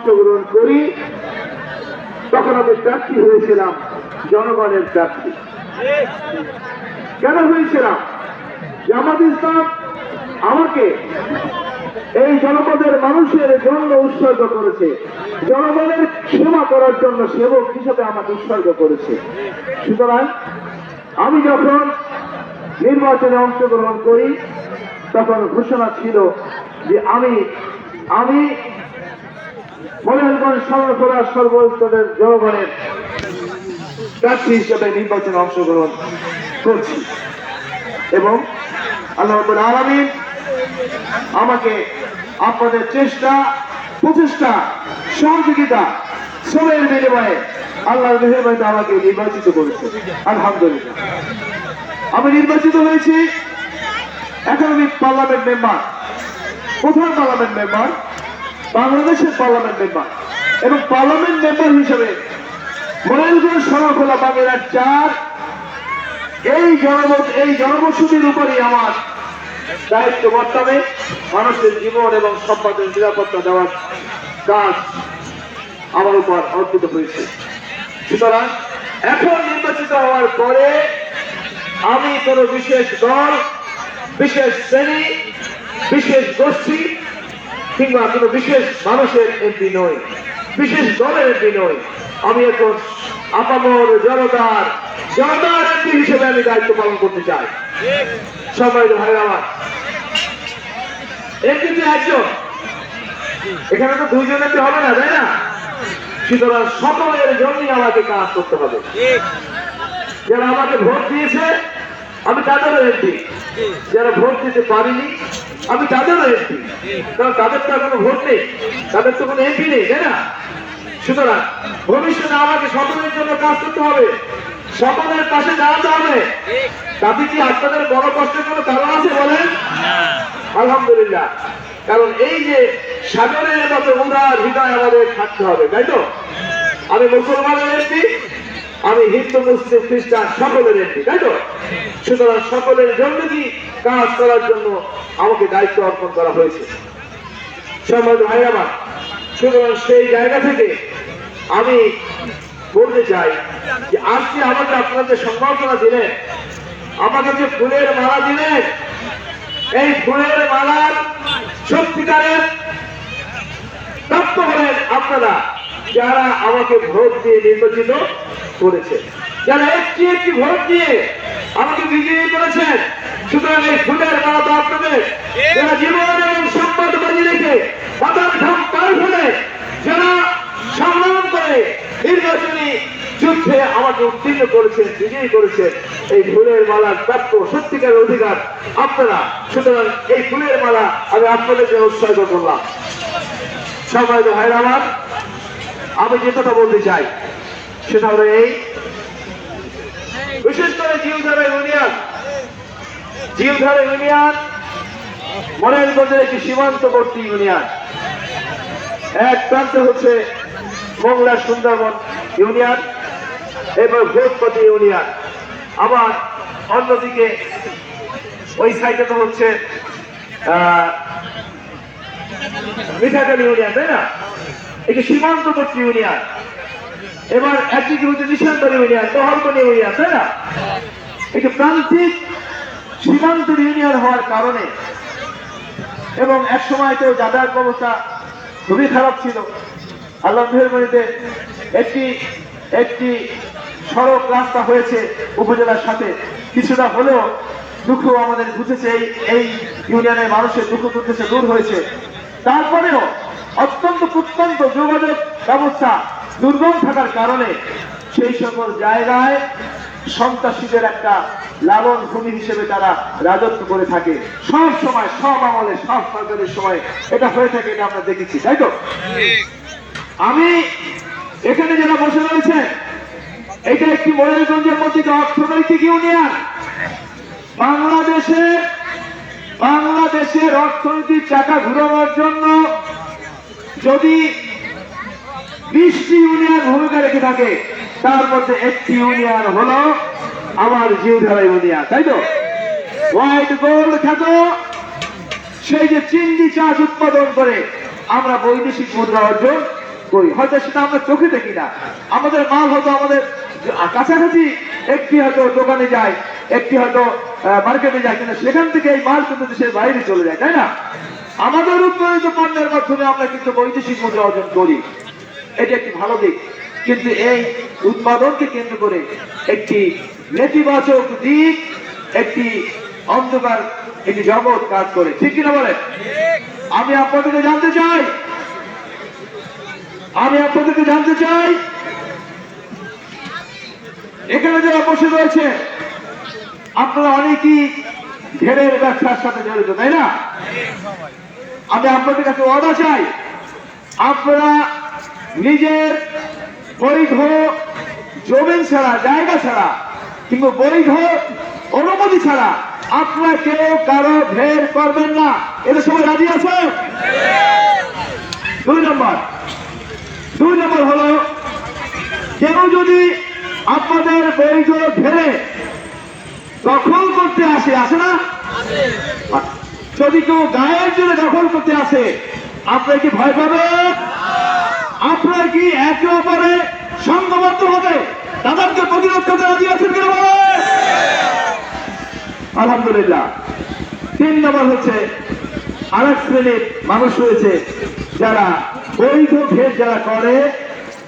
অংশগ্রহণ করি তখন আমি প্রার্থী হয়েছিলাম জনগণের প্রার্থী। কেন হয়েছিলাম? জামাত ইসলাম আমাকে এই জনপদের মানুষের জন্য উৎসর্গ করেছে, জনগণের সেবা করার জন্য সেবক হিসেবে আমাকে উৎসর্গ করেছে। সুতরাং আমি যখন নির্বাচনে অংশগ্রহণ করি তখন ঘোষণা ছিল যে আমি মনিহারগঞ্জ স্বর্ণখোলা সর্বস্তরের জনগণের প্রার্থী হিসেবে নির্বাচনে অংশগ্রহণ করছি এবং আল্লাহ রাব্বুল আলামিন আমাকে আপনাদের চেষ্টা প্রচেষ্টা সহযোগিতা শ্রমের বিনিময়ে আল্লাহর মেহেরবানিতে আমাকে নির্বাচিত করেছে। আলহামদুলিল্লাহ আমি নির্বাচিত হয়েছি। এখন আমি পার্লামেন্ট মেম্বার, প্রধান পার্লামেন্ট মেম্বার, বাংলাদেশের পার্লামেন্ট মেম্বার এবং পার্লামেন্ট মেম্বার হিসেবে মনিহারগঞ্জ স্বর্ণখোলা বাগেরহাট 4 এই জনবসতির উপরই আমার দায়িত্ব বর্তমানে মানুষের জীবন এবং সম্পদের নিরাপত্তা দেওয়ার কাজ আমার উপর অর্পিত হয়েছে। সুতরাং এখন নির্বাচিত হওয়ার পরে আমি কোন বিশেষ দল, বিশেষ শ্রেণী, বিশেষ গোষ্ঠী কিংবা কোন বিশেষ মানুষের এমপি নই, বিশেষ দলের এমপি নই। আমি এখন আপামর জনতার এমপি হিসেবে আমি দায়িত্ব পালন করতে চাই। সম্মানিত ভাইরা আমার, এমপি তো একজন, এখানে তো দুইজন এমপি হবে না, তাই না? সুতরাং সকলের জন্যই আমাকে কাজ করতে হবে। যারা আমাকে ভোট দিয়েছে আমি তাদেরও এমপি, যারা ভোট দিতে পারিনি আমি তাদেরও এমপি, কারণ তাদের তো কোনো ভোট নেই, তাদের তো কোনো এমপি নেই, তাই না? সুতরাং ভবিষ্যতে আমাকে সকলের জন্য কাজ করতে হবে, সকলের পাশে দাঁড়াতে হবে। তাতে কি আপনাদের বড় কষ্টের কোনো কারণ আছে বলেন? আলহামদুলিল্লাহ, কারণ এই যে সাগরের মতো উদার হৃদয় আমাদের থাকতে হবে, তাই তো? আমি মুসলমানের এমপি, আমি হিন্দু মুসলিম খ্রিস্টান সকলের এমপি, তাই তো? সুতরাং সকলের জন্য কি কাজ করার জন্য আমাকে দায়িত্ব অর্পণ করা হয়েছে। সম্মানিত ভাই আমার, সুতরাং সেই জায়গা থেকে আমি বলতে চাই যে আজকে আমাকে আপনারা যে সংবর্ধনা দিলেন, আমাকে যে ফুলের মালা দিলেন, এই ফুলের মালার সত্যিকারের প্রাপ্ত হলেন আপনারা, যারা আমাকে ভোট দিয়ে নির্বাচিত করেছে, যারা একটি ভোট দিয়ে আমাকে বিজয়ী করেছেন। সুতরাং এই ফুলের মালা তো আপনাদের, যারা জীবন এবং সম্পদ বাজি রেখে মাথার ঘাম পায়ে ফেলে যারা সংগ্রাম করে নির্বাচনী যুদ্ধে আমাকে উত্তীর্ণ করেছেন, বিজয়ী করেছেন, এই ফুলের মালার প্রাপ্য সত্যিকার অধিকার আপনারা। সুতরাং এই ফুলের মালা আমি আপনাদেরকে উৎসর্গ করলাম। সম্মানিত ভাইরা আমার, আমি যে কথা বলতে চাই সেটা হলো এই, বিশেষ করে জিউধারা ইউনিয়ন মনিহারগঞ্জের একটি সীমান্তবর্তী ইউনিয়ন। এক প্রান্তে হচ্ছে মোংলা সুন্দরবন ইউনিয়ন এবং ভোজপতি ইউনিয়ন, আবার অন্যদিকে ওই সাইডে তো হচ্ছে মিঠাখালী ইউনিয়ন, তাই না? একটি সীমান্তবর্তী ইউনিয়ন। এবার একদিকে হচ্ছে নিশান্তরী ইউনিয়ন, দহলবনি ইউনিয়ন, তাই না? একটি প্রান্তিক সীমান্তের ইউনিয়ন হওয়ার কারণে এবং এক সময় তো যাতায়াত ব্যবস্থা খুবই খারাপ ছিল। আল্লাহ মেহেরবানিতে একটি সড়ক রাস্তা হয়েছে উপজেলার সাথে, কিছুটা হলেও দুঃখ আমাদের ঘুচেছে, এই ইউনিয়নের মানুষের দুঃখ ঘুচেছে, দূর হয়েছে। তারপরেও অত্যন্ত প্রত্যন্ত যোগাযোগ ব্যবস্থা দুর্গম থাকার কারণে সেই সকল জায়গায় সন্ত্রাসীদের একটা লালন ভূমি হিসেবে তারা রাজত্ব করে থাকে। সব সময়, সব আমলে, সব সরকারের সময় এটা হয়ে থাকে, এটা আমরা দেখেছি, তাই তো? আমি এখানে যারা বসে রয়েছে, এটা একটি মনিহারগঞ্জের মধ্যে অর্থনৈতিক ইউনিয়ন। বাংলাদেশের অর্থনৈতিক চাকা ঘুরানোর জন্য যদি 20টি ইউনিয়ন ভূমিকা রেখে থাকে, তার মধ্যে একটি ইউনিয়ন হলো আমার জিউধারা ইউনিয়ন, তাই তো? হোয়াইট গোল্ড খ্যাত সেই যে চিংড়ি চাষ উৎপাদন করে আমরা বৈদেশিক মুদ্রা অর্জন করি, হয়তো সেটা আমরা চোখে দেখি না। আমাদের মাল হয়তো আমাদের কাছাকাছি একটি হয়তো দোকানে যায়, একটি হয়তো মার্কেটে যায়, কিন্তু সেখান থেকে এই মাল কিন্তু দেশের বাইরে চলে যায়, তাই না? আমাদের উৎপাদিত পণ্যের মাধ্যমে আমরা কিন্তু বৈদেশিক মুদ্রা অর্জন করি, এটা একটি ভালো দিক। কিন্তু এই উৎপাদনকে কেন্দ্র করে একটি নেতিবাচক দিক, একটি অন্ধকার একটি জগৎ কাজ করে, ঠিক কিনা বলেন? আমি আপনাদেরকে জানতে চাই এখানে যারা বসে রয়েছে আপনারা অনেকেই ঘেরের ব্যবসার সাথে জড়িত, তাই না? আমি আপনাদের কাছে ওয়াদা চাই, আপনারা নিজের বৈধ জমি ছাড়া, জায়গা ছাড়া কিংবা বৈধ অনুমতি ছাড়া আপনারা কেউ কারো ঘের করবেন না। এটা সবাই রাজি আছে? 2 নম্বর হলো, কেউ যদি আপনাদের বৈধ ঘেরে দখল করতে আসে না, যদি কেউ গায়ের জন্য দখল করতে আসে, আপনারা কি ভয় পাবেন? আপনারা কি একে অপরে সংঘবদ্ধ হবে তাদেরকে প্রতিরোধ করতে রাজি আছেন কিনা বলেন? আলহামদুলিল্লাহ। 3 নম্বর হচ্ছে, আরেক শ্রেণীর মানুষ রয়েছে যারা বৈধ ঘের যারা করে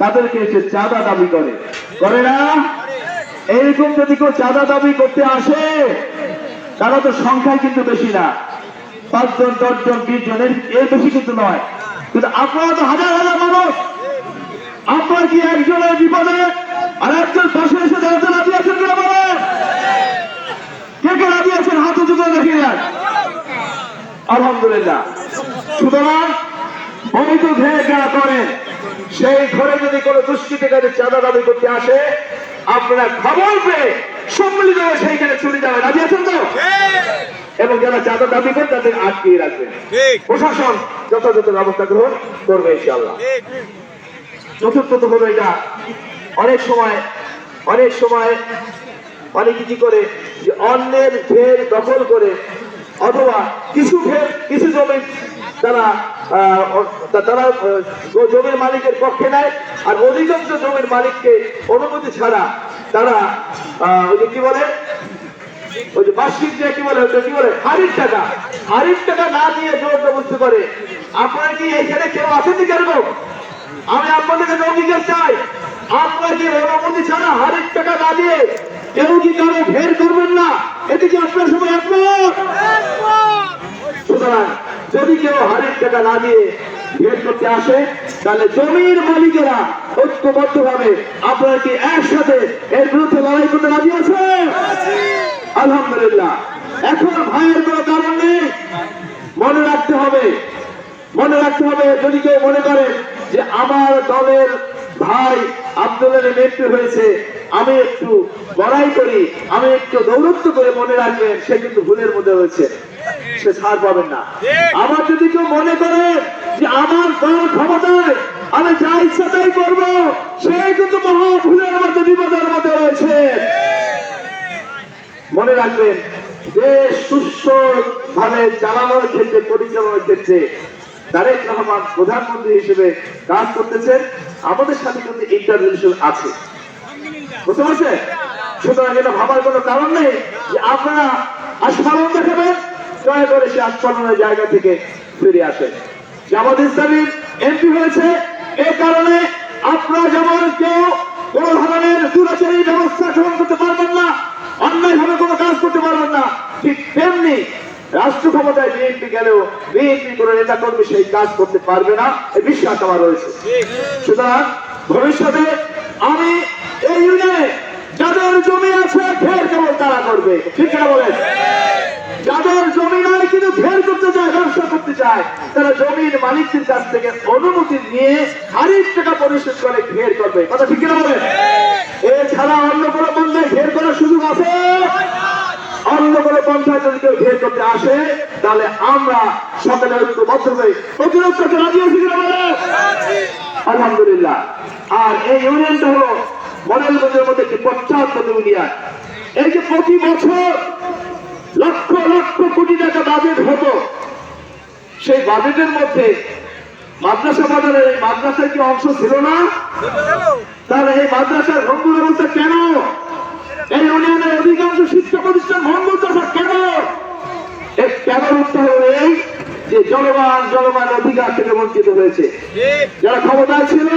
তাদেরকে এসে চাঁদা দাবি করে না? এইরকম যদি কেউ চাঁদা দাবি করতে আসে, তারা তো সংখ্যায় কিন্তু বেশি না, 5 জন 10 জন 20 জন, এর বেশি কিন্তু নয়। কিন্তু আপনারা তো হাজার হাজার মানুষ, আপনার কি একজনের বিপদে আর একজন পাশে এসে দাঁড়াতে রাজি আছেন কিনা বলেন? কে কে রাজি আছেন? হাত উঁচু করে দেখিয়ে দেন। আলহামদুলিল্লাহ। সুতরাং বৈধ ঘের যারা করেন, সেই ঘরে যদি কোনো দুষ্কৃতিকারী চাঁদা দাবি করতে আসে, আপনারা খবর পেয়ে সম্মিলিত হয়ে সেইখানে চলে যাবেন, রাজি আছেন তো? এবং যারা চাঁদা দাবি করেন তাদের আটকিয়ে রাখবেন, প্রশাসন যথাযথ ব্যবস্থা গ্রহণ করবে ইনশাআল্লাহ। চতুর্থত হলো, এটা অনেক সময় অনেকে কি করে, যে অন্যের ঘের দখল করে, অথবা কিছু জমি তারা জমির মালিকের পক্ষে নেয়, আর অধিকাংশ জমির মালিককে অনুমতি ছাড়া তারা ওই যে কি বলে, ওই যে বার্ষিক যে কি বলে হারির টাকা না দিয়ে জোর জবরদস্তি করে। আপনারা কি এইখানে কেউ আছেন কেন? আমি আপনাদের কাছে অঙ্গীকার চাই, আপনারা কি অনুমতি ছাড়া হারির টাকা না দিয়ে কেউ কি কারো ঘের করবেন না? এতে কি আপনার সবাই একমত? সুতরাং যদি কেউ হারির টাকা না দিয়ে ঘের করতে আসে, তাহলে জমির মালিকেরা ঐক্যবদ্ধ ভাবে আপনারা কি একসাথে এর বিরুদ্ধে লড়াই করতে রাজি আছে? আলহামদুলিল্লাহ। এখন ভয়ের কোনো কারণ নেই। মনে রাখতে হবে, যদি কেউ মনে করে যে আমার দলের ভাই আব্দুলের মৃত্যু হয়েছে, আমি একটু লড়াই করি, আমি একটু দৌরত্ব করে, মনে রাখবেন সে কিন্তু ভুলের মধ্যে হয়েছে, সে ছাড় পাবেন না। আবার যদি কেউ মনে করে যে আমার দল ক্ষমতায়, আমি যা ইচ্ছা তাই করবো, সে কিন্তু মহা ভুলের মধ্যে, বিপদের মধ্যে রয়েছে। মনে রাখবেন, দেশ সুস্থভাবে চালানোর ক্ষেত্রে, পরিচালনার ক্ষেত্রে তারেক রহমান প্রধানমন্ত্রী হিসেবে কাজ করতেছেন, আমাদের সাথে কিন্তু ইন্টারভিউ আছে, বুঝতে পারছেন? সুতরাং এটা ভাবার কোনো কারণ নেই যে আপনারা আস্ফালন দেখাবেন, দয়া করে সে আস্ফালনের জায়গা থেকে ফিরে আসেন। জামাত ইসলামীর এমপি হয়েছে, এই কারণে আপনারা যেমন কেউ কোন ধরনের দুরাচারী ব্যবস্থা গ্রহণ করতে পারবেন না, অন্যায় ভাবে কোনো কাজ করতে পারবেন না, ঠিক তেমনি রাষ্ট্র ক্ষমতায় বিএনপি গেলেও বিএনপি কোন নেতা কর্মী সেই কাজ করতে পারবে না, এই বিশ্বাস আমার রয়েছে। সুতরাং ভবিষ্যতে আমি এই ইউনিয়নে যাদের জমি আছে, ঘের কেবল তারা করবে, ঠিক না বলেন? যাদের জমি নয় কিন্তু ঘের করতে চায়, ব্যবসা করতে চায়, তারা জমির মালিকদের কাছ থেকে অনুমতি নিয়ে হারির টাকা পরিশোধ করে ঘের করবে, কথা ঠিক না বলেন? এছাড়া অন্য কোনো পন্থায় ঘের করার সুযোগ আছে? অন্য কোনো পন্থায় যদি কেউ ঘের করতে আসে, তাহলে আমরা সকলে ঐক্যবদ্ধ হয়ে প্রতিরোধ করতে রাজি আছি কিনা বলেন? আলহামদুলিল্লাহ। আর এই ইউনিয়নটা হলো মডেলগঞ্জের মধ্যে একটি পশ্চাৎপদ ইউনিয়ন। এই যে প্রতি বছর লক্ষ লক্ষ কোটি টাকা বাজেট হতো, সেই বাজেটের মধ্যে মাদ্রাসা বাজারের এই মাদ্রাসার কি অংশ ছিল না? তাহলে এই মাদ্রাসার ভঙ্গুর অবস্থা কেন? এই ইউনিয়নের অধিকাংশ শিক্ষা প্রতিষ্ঠান ভঙ্গুর দশা কেন? এর কেন উত্তর হলো এই যে জনগণ অধিকার থেকে বঞ্চিত হয়েছে। যারা ক্ষমতায় ছিল